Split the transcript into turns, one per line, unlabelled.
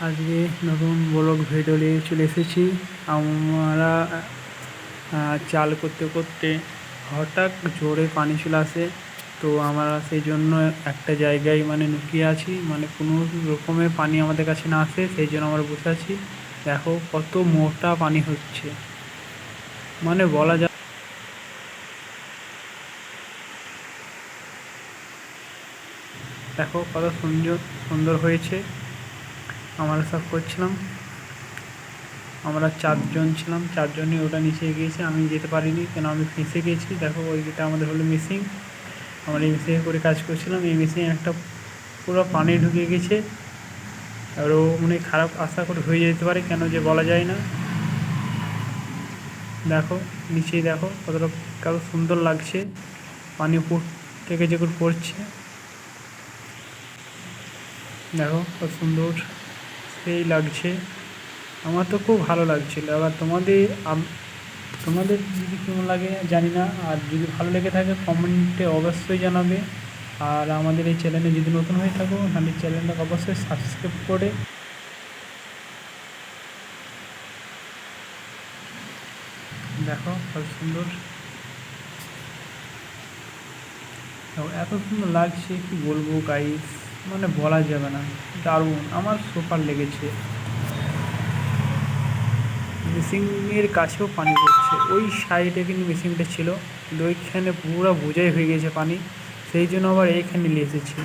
আজকে নতুন blog video নিয়ে চলে এসেছি। আমরা চাল করতে করতে হঠাৎ জোরে পানি চলে আসে, তো আমরা সেই জন্য একটা জায়গায় লুকিয়ে আছি, কোনো রকমের পানি আমাদের কাছে না আসে, সেই জন্য আমরা বসে আছি। দেখো কত মোটা পানি হচ্ছে, বলা যায়। দেখো কত সুন্দর সুন্দর হয়েছে। আমরা সব করছিলাম, আমরা 4 জন ছিলাম, 4 জনই ওটা নিচে গিয়েছে, আমি যেতে পারিনি কেন আমি ফেঁসে গেছি। দেখো ওইটা আমাদের হলো মেশিন, আমরা এই মেশিনে করে কাজ করছিলাম। এই মেশিনে একটা পুরো পানি ঢুকে গেছে, আর ও খারাপ আশা করে হয়ে যেতে পারে, কেন যে বলা যায় না। দেখো নিচেই দেখো কতটা কত সুন্দর লাগছে, পানি উপর থেকে যেগুলো পড়ছে, দেখো কত সুন্দর সেই লাগছে। আমার তো খুব ভালো লাগছিল। আবার তোমাদের যদি কেমন লাগে জানি না, আর যদি ভালো লেগে থাকে কমেন্টে অবশ্যই জানাবে। আর আমাদের এই চ্যানেলে যদি নতুন হয়ে থাকো তাহলে চ্যানেলটাকে অবশ্যই সাবস্ক্রাইব করে দেখো কত সুন্দর, এত সুন্দর লাগছে কি বলবো গাইস, বলা যাবে না, দারুণ, আমার সুপার লেগেছে। মেশিনের কাছেও পানি পড়ছে, ওই সাইডে কিন্তু মেশিনটা ছিল, কিন্তু ওইখানে পুরো বোঝাই হয়ে গেছে পানি, সেই জন্য আবার এইখানে নিয়ে এসেছি।